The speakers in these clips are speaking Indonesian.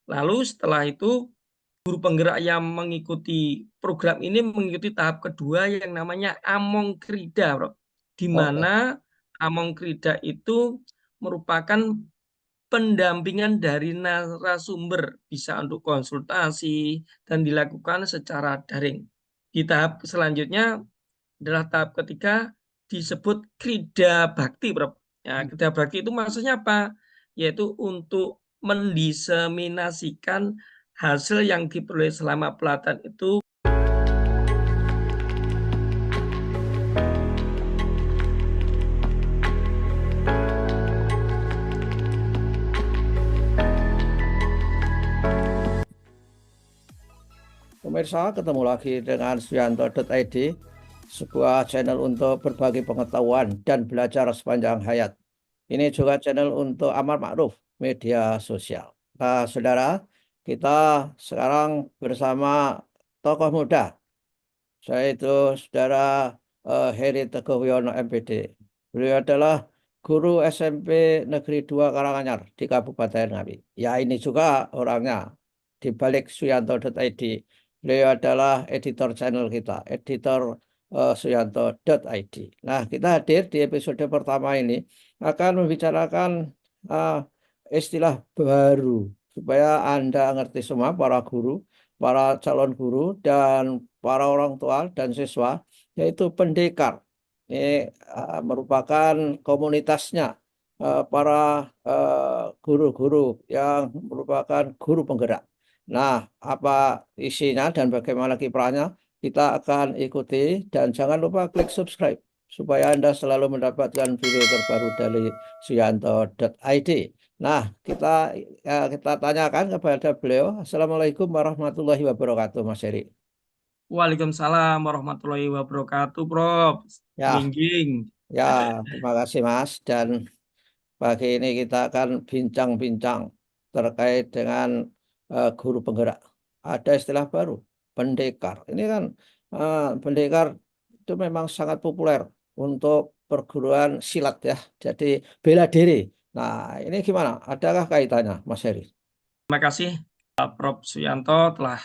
Lalu setelah itu guru penggerak yang mengikuti program ini mengikuti tahap kedua yang namanya Amongkrida, Bro. Di Oke. mana Amongkrida itu merupakan pendampingan dari narasumber, bisa untuk konsultasi dan dilakukan secara daring. Di tahap selanjutnya adalah tahap ketiga disebut Krida Bakti, Bro. Ya, Krida Bakti itu maksudnya apa? Yaitu untuk mendiseminasikan hasil yang diperoleh selama pelatihan itu. Pemirsa, ketemu lagi dengan Suyanto.id, sebuah channel untuk berbagi pengetahuan dan belajar sepanjang hayat. Ini juga channel untuk amar ma'ruf media sosial. Nah, saudara, kita sekarang bersama tokoh muda, yaitu saudara Heri Teguh Wiono MPD. Beliau adalah guru SMP Negeri 2 Karanganyar di Kabupaten Ngawi. Ya, ini juga orangnya di balik Suyanto.id. Beliau adalah editor channel kita, editor Suyanto.id. Nah, kita hadir di episode pertama ini akan membicarakan uh, istilah baru supaya Anda ngerti semua, para guru, para calon guru, dan para orang tua dan siswa, yaitu pendekar. Ini merupakan komunitasnya para guru-guru yang merupakan guru penggerak. Nah, apa isinya dan bagaimana kiprahnya kita akan ikuti, dan jangan lupa klik subscribe supaya Anda selalu mendapatkan video terbaru dari Suyanto.id. Nah, kita tanyakan kepada beliau. Assalamualaikum warahmatullahi wabarakatuh, Mas Heri. Waalaikumsalam warahmatullahi wabarakatuh, Prof. Ya, Gingging. ya, terima kasih Mas. Dan pagi ini kita akan bincang-bincang terkait dengan guru penggerak. Ada istilah baru, pendekar. Ini kan pendekar itu memang sangat populer untuk perguruan silat ya. Jadi bela diri. Nah, ini gimana? Adakah kaitannya, Mas Heri? Terima kasih Prof. Suyanto telah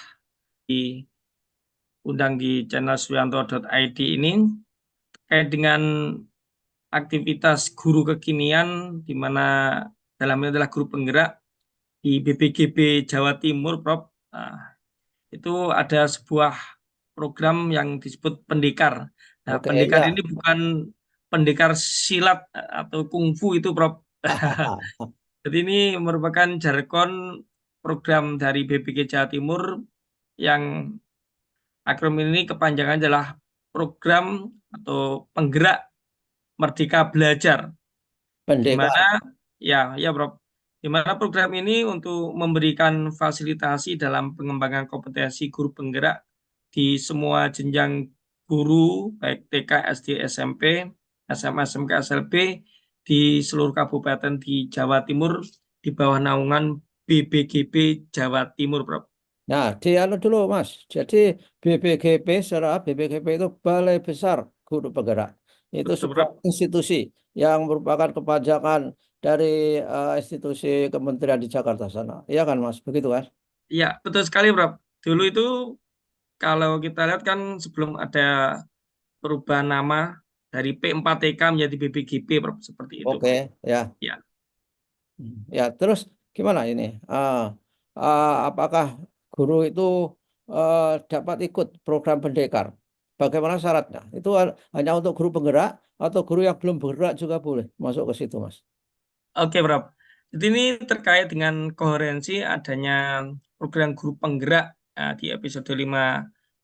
diundang di channel suyanto.id ini terkait dengan aktivitas guru kekinian, di mana dalamnya adalah guru penggerak di BPGB Jawa Timur, Prof. Nah, itu ada sebuah program yang disebut pendekar. Nah, Oke, pendekar ini ya. bukan pendekar silat atau kungfu itu, Prof. Jadi ini merupakan jargon program dari BPG Jawa Timur yang akronim ini kepanjangan adalah program atau penggerak Merdeka Belajar, di Pendekar. mana ya Bro, di mana program ini untuk memberikan fasilitasi dalam pengembangan kompetensi guru penggerak di semua jenjang guru baik TK, SD, SMP, SMA, SMK, SLB di seluruh kabupaten di Jawa Timur di bawah naungan BPGB Jawa Timur, Bro. Nah, anu dulu Mas. Jadi BPGP, secara BPGP itu Balai Besar Guru Penggerak. Itu Betul, sebuah Bro. institusi yang merupakan kepanjangan dari institusi kementerian di Jakarta sana. Iya kan Mas? Begitu kan? Iya, betul sekali, Bro. Dulu itu kalau kita lihat kan sebelum ada perubahan nama dari P4TK menjadi BPGB, Bro, seperti itu, Bro. Oke, ya. Ya. Ya, terus gimana ini? Apakah guru itu dapat ikut program pendekar? Bagaimana syaratnya? Itu hanya untuk guru penggerak atau guru yang belum bergerak juga boleh masuk ke situ, Mas? Oke, Bro. Jadi ini terkait dengan koherensi adanya program guru penggerak di episode 5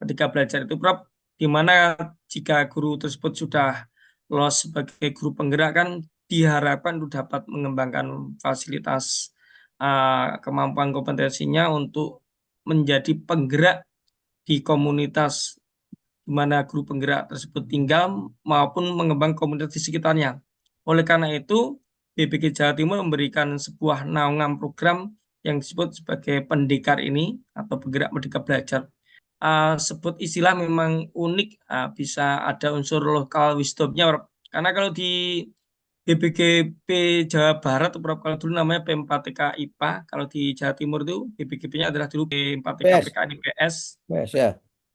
Merdeka Belajar itu, Bro, di mana jika guru tersebut sudah lolos sebagai guru penggerak kan diharapkan untuk dapat mengembangkan fasilitas kemampuan kompetensinya untuk menjadi penggerak di komunitas di mana guru penggerak tersebut tinggal maupun mengembang komunitas di sekitarnya. Oleh karena itu, BPG Jawa Timur memberikan sebuah naungan program yang disebut sebagai pendekar ini atau penggerak merdeka belajar. Sebut istilah memang unik, bisa ada unsur lokal wisdomnya. Karena kalau di BPGP Jawa Barat, Prof. Kalau dulu namanya P4TK IPA, kalau di Jawa Timur itu BPGP-nya adalah dulu P4TK PS, PKN IPS. PS ya.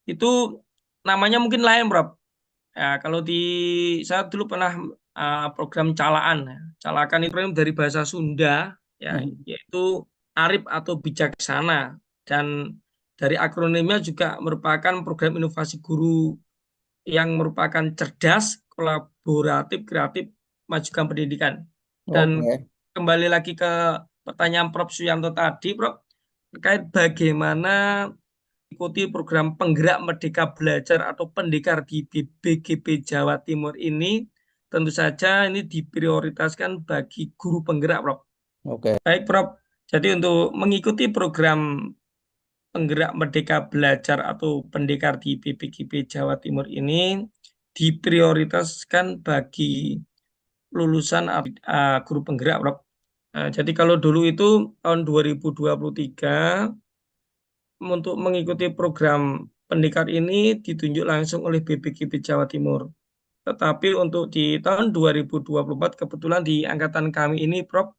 Itu namanya mungkin lain, Prof. Ya, kalau di saya dulu pernah program calaan, ya. Calakan itu dari bahasa Sunda, ya, Mhm. yaitu arif atau bijaksana, dan dari akronimnya juga merupakan program inovasi guru yang merupakan cerdas, kolaboratif, kreatif, majukan pendidikan. Dan Oke, kembali lagi ke pertanyaan Prof. Suyanto tadi, Prof, terkait bagaimana ikuti program penggerak Merdeka Belajar atau Pendekar di BGP Jawa Timur ini, tentu saja ini diprioritaskan bagi guru penggerak, Prof. oke. Baik, Prof. Jadi untuk mengikuti program penggerak Merdeka Belajar atau Pendekar di BPGP Jawa Timur ini diprioritaskan bagi lulusan guru penggerak, Prof. Jadi kalau dulu itu tahun 2023 untuk mengikuti program pendekar ini ditunjuk langsung oleh BPGP Jawa Timur. Tetapi untuk di tahun 2024 kebetulan di angkatan kami ini, Prof,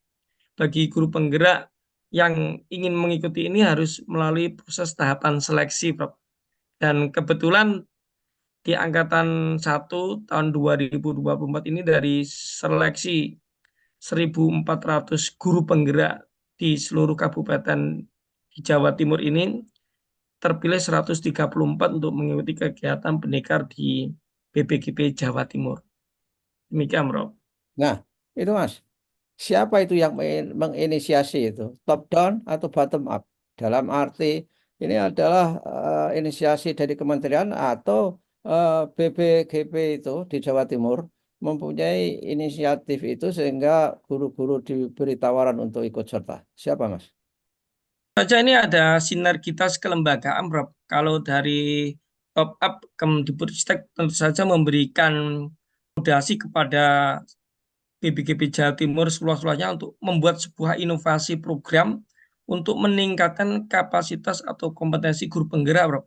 bagi guru penggerak yang ingin mengikuti ini harus melalui proses tahapan seleksi, Prof. Dan kebetulan di angkatan 1 tahun 2024 ini dari seleksi 1.400 guru penggerak di seluruh kabupaten di Jawa Timur ini terpilih 134 untuk mengikuti kegiatan pendekar di BPGP Jawa Timur. Demikian, Bro. Nah, itu Mas, siapa itu yang menginisiasi itu? Top down atau bottom up? Dalam arti ini adalah inisiasi dari kementerian atau BPGP itu di Jawa Timur mempunyai inisiatif itu sehingga guru-guru diberi tawaran untuk ikut serta. Siapa Mas? Saja ini ada sinergitas kelembagaan, Bro. Kalau dari top up Kemdikbudristek tentu saja memberikan rekomendasi kepada BPGP Jawa Timur seluas-luasnya untuk membuat sebuah inovasi program untuk meningkatkan kapasitas atau kompetensi guru penggerak, Bro.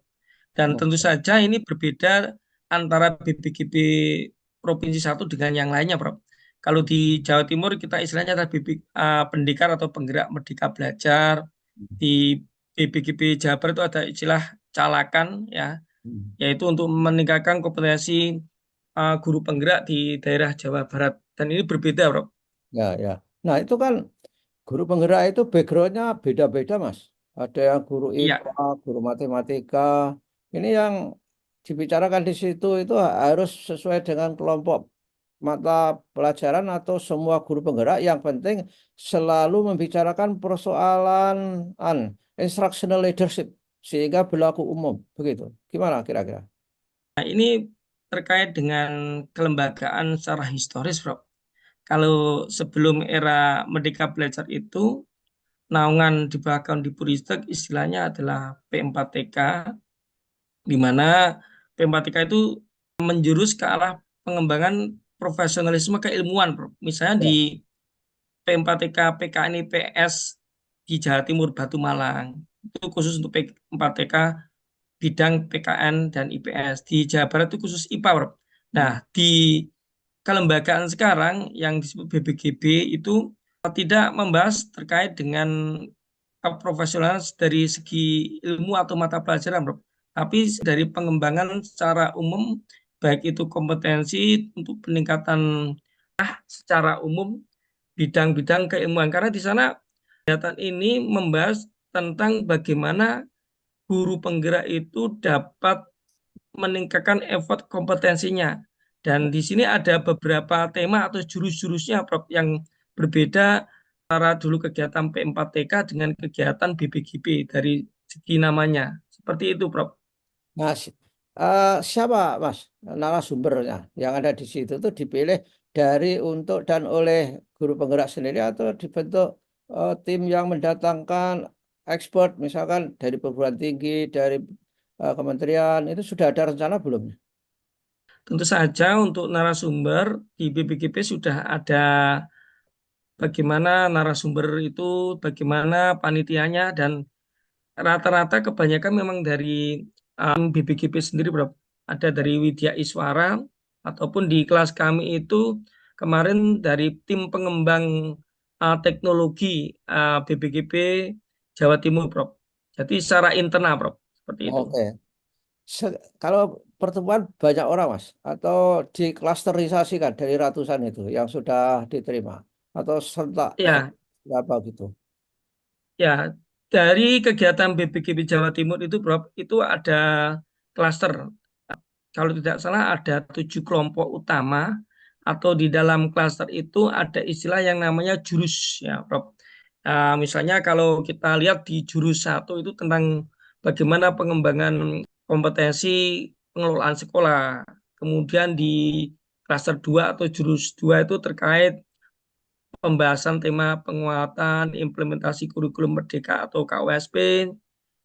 Dan tentu Oke. saja ini berbeda antara BPGP Provinsi satu dengan yang lainnya, Bro. Kalau di Jawa Timur kita istilahnya adalah pendekar atau penggerak merdeka belajar. Di BPGP Jawa Barat itu ada istilah calakan, ya, Hmm. yaitu untuk meningkatkan kompetensi guru penggerak di daerah Jawa Barat. Dan ini berbeda, Bro. Ya, ya. Nah, itu kan guru penggerak itu backgroundnya beda-beda, Mas. Ada yang guru Iya. IPA, guru matematika. Ini yang dibicarakan di situ itu harus sesuai dengan kelompok mata pelajaran atau semua guru penggerak. Yang penting selalu membicarakan persoalan instructional leadership sehingga berlaku umum. Begitu. Gimana kira-kira? Nah, ini terkait dengan kelembagaan secara historis, Bro. Kalau sebelum era Merdeka Belajar itu, naungan di belakang di Puristek istilahnya adalah P4TK, di mana P4TK itu menjurus ke arah pengembangan profesionalisme keilmuan, Bro. Misalnya di Ya. P4TK PKN IPS di Jawa Timur Batu Malang, itu khusus untuk P4TK bidang PKN dan IPS. Di Jawa Barat itu khusus IPA, Bro. Nah, Hmm. di kelembagaan sekarang yang disebut BPGB itu tidak membahas terkait dengan profesional dari segi ilmu atau mata pelajaran, Bro. Tapi dari pengembangan secara umum, baik itu kompetensi untuk peningkatan secara umum bidang-bidang keilmuan. Karena di sana kegiatan ini membahas tentang bagaimana guru penggerak itu dapat meningkatkan effort kompetensinya. Dan di sini ada beberapa tema atau jurus-jurusnya, Prof, yang berbeda antara dulu kegiatan P4TK dengan kegiatan BPGB dari segi namanya. Seperti itu, Prof. Nah, siapa Mas narasumbernya yang ada di situ tuh dipilih dari untuk dan oleh guru penggerak sendiri atau dibentuk tim yang mendatangkan expert misalkan dari perguruan tinggi, dari kementerian itu sudah ada rencana belum? Tentu saja untuk narasumber di BPGB sudah ada bagaimana narasumber itu, bagaimana panitianya, dan rata-rata kebanyakan memang dari BPGP sendiri, Bro. Ada dari Widya Iswara, ataupun di kelas kami itu kemarin dari tim pengembang teknologi BPKB Jawa Timur, Prof. Jadi secara internal, Prof. Seperti itu. Oke. Kalau pertemuan banyak orang, Mas, atau diklasterisasikan dari ratusan itu yang sudah diterima, atau serentak Ya, berapa gitu? ya, dari kegiatan BPKB Jawa Timur itu, Prof, itu ada klaster. Kalau tidak salah ada 7 kelompok utama, atau di dalam klaster itu ada istilah yang namanya jurus, ya, Prof. Misalnya kalau kita lihat di jurus 1 itu tentang bagaimana pengembangan kompetensi pengelolaan sekolah. Kemudian di klaster 2 atau jurus 2 itu terkait pembahasan tema penguatan implementasi kurikulum merdeka atau KUSP.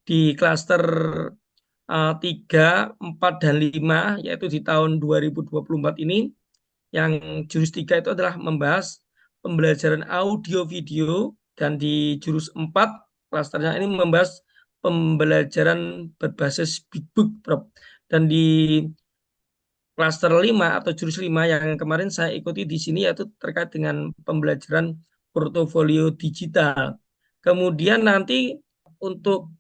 Di klaster 3, 4, dan 5, yaitu di tahun 2024 ini, yang jurus 3 itu adalah membahas pembelajaran audio video, dan di jurus 4 klasternya ini membahas pembelajaran berbasis Big Book, Prof. Dan di klaster 5 atau jurus 5 yang kemarin saya ikuti di sini yaitu terkait dengan pembelajaran portofolio digital. Kemudian nanti untuk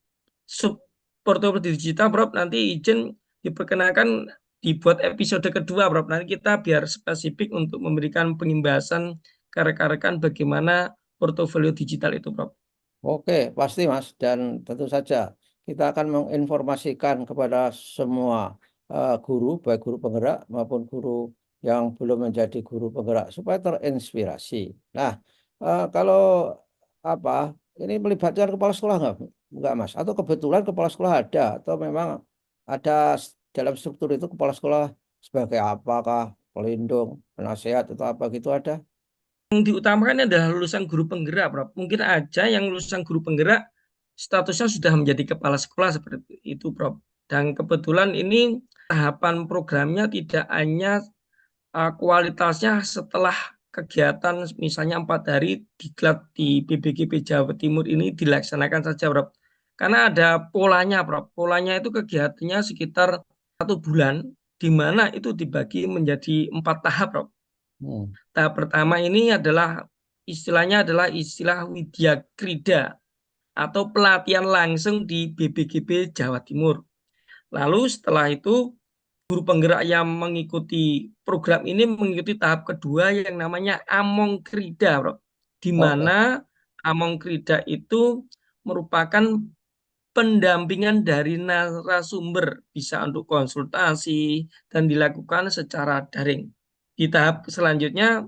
sub portofolio digital, Prof, nanti izin diperkenakan dibuat episode kedua, Prof. Nanti kita biar spesifik untuk memberikan pembahasan ke rekan-rekan bagaimana portofolio digital itu, Prof. Oke, pasti Mas. Dan tentu saja kita akan menginformasikan kepada semua guru, baik guru penggerak maupun guru yang belum menjadi guru penggerak, supaya terinspirasi. Nah, kalau apa, ini melibatkan kepala sekolah nggak Mas? Atau kebetulan kepala sekolah ada, atau memang ada dalam struktur itu kepala sekolah sebagai apakah, pelindung, penasehat, atau apa gitu ada? Yang diutamakan adalah lulusan guru penggerak, Prof. Mungkin aja yang lulusan guru penggerak statusnya sudah menjadi kepala sekolah seperti itu, Prof. Dan kebetulan ini tahapan programnya tidak hanya kualitasnya setelah kegiatan misalnya 4 hari diklat di BPKB Jawa Timur ini dilaksanakan saja, Prof. Karena ada polanya, Prof. Polanya itu kegiatannya sekitar 1 bulan, di mana itu dibagi menjadi 4 tahap, Prof. Hmm. Tahap pertama ini adalah istilahnya adalah istilah Widya Krida atau pelatihan langsung di BPKB Jawa Timur. Lalu setelah itu guru penggerak yang mengikuti program ini mengikuti tahap kedua yang namanya Among Krida, Bro. Di Oke. mana Among Krida itu merupakan pendampingan dari narasumber, bisa untuk konsultasi dan dilakukan secara daring. Di tahap selanjutnya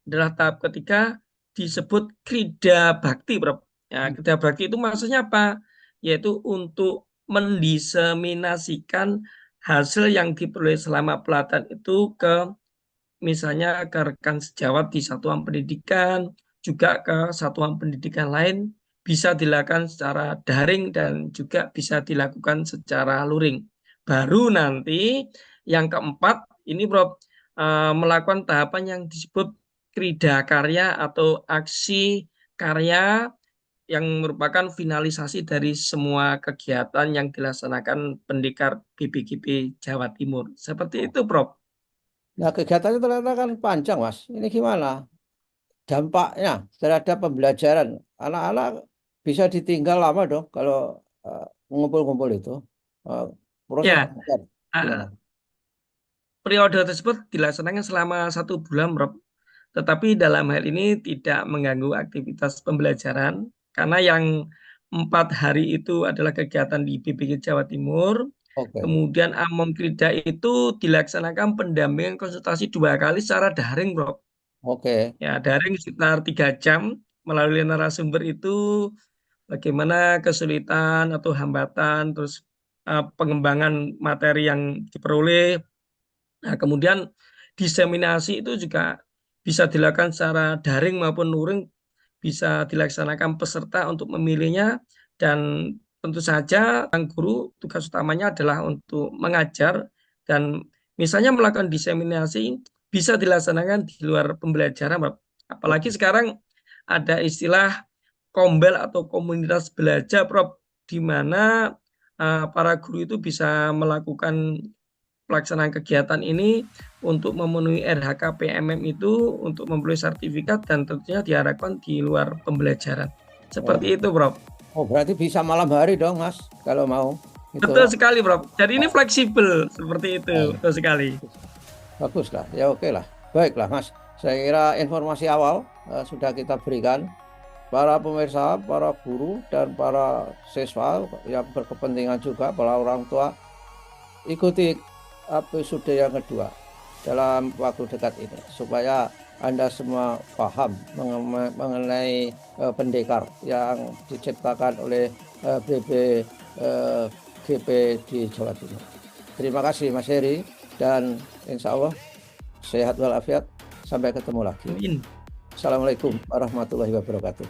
adalah tahap ketiga disebut Krida Bakti, Bro. Ya, Krida Bakti itu maksudnya apa? Yaitu untuk mendiseminasikan hasil yang diperoleh selama pelatihan itu ke misalnya ke rekan sejawat di satuan pendidikan, juga ke satuan pendidikan lain, bisa dilakukan secara daring dan juga bisa dilakukan secara luring. Baru nanti yang keempat ini, Prof, melakukan tahapan yang disebut krida karya atau aksi karya, yang merupakan finalisasi dari semua kegiatan yang dilaksanakan pendekar BPKB Jawa Timur. Seperti itu, Prof. Nah, kegiatannya ternyata kan panjang, Mas. Ini gimana? Dampaknya terhadap pembelajaran. Anak-anak bisa ditinggal lama dong kalau ngumpul-ngumpul itu. Eh, Proses Ya, belajar. Gimana? periode tersebut dilaksanakan selama 1 bulan, Prof. Tetapi dalam hal ini tidak mengganggu aktivitas pembelajaran, karena yang 4 hari itu adalah kegiatan di BPK Jawa Timur. Oke, Kemudian Among Krida itu dilaksanakan pendampingan konsultasi 2 kali secara daring, Prof. oke, Ya, daring sekitar 3 jam melalui narasumber itu bagaimana kesulitan atau hambatan, terus pengembangan materi yang diperoleh. Nah, kemudian diseminasi itu juga bisa dilakukan secara daring maupun luring, bisa dilaksanakan peserta untuk memilihnya, dan tentu saja sang guru tugas utamanya adalah untuk mengajar, dan misalnya melakukan diseminasi bisa dilaksanakan di luar pembelajaran, Pak. Apalagi sekarang ada istilah kombel atau komunitas belajar, Prof, di mana para guru itu bisa melakukan pelaksanaan kegiatan ini untuk memenuhi RHKPMM itu untuk memperoleh sertifikat dan tentunya diharapkan di luar pembelajaran. Seperti itu, Prof. Oh, berarti bisa malam hari dong, Mas, kalau mau. Betul sekali, Prof. Jadi ini fleksibel seperti itu, Baik. betul sekali. Bagus lah, ya oke lah. Baiklah, Mas. Saya kira informasi awal sudah kita berikan. Para pemirsa, para guru, dan para siswa yang berkepentingan juga, para orang tua, ikuti episode yang kedua dalam waktu dekat ini supaya Anda semua paham mengenai pendekar yang diciptakan oleh BPGP di Jawa Timur. Terima kasih Mas Heri, dan insya Allah sehat walafiat. Sampai ketemu lagi. Amin. Assalamualaikum warahmatullahi wabarakatuh.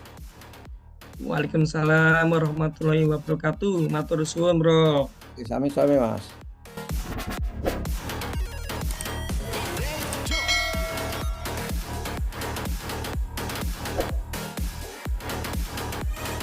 Waalaikumsalam warahmatullahi wabarakatuh. Matur suwun, Bro. Sami-sami, Mas.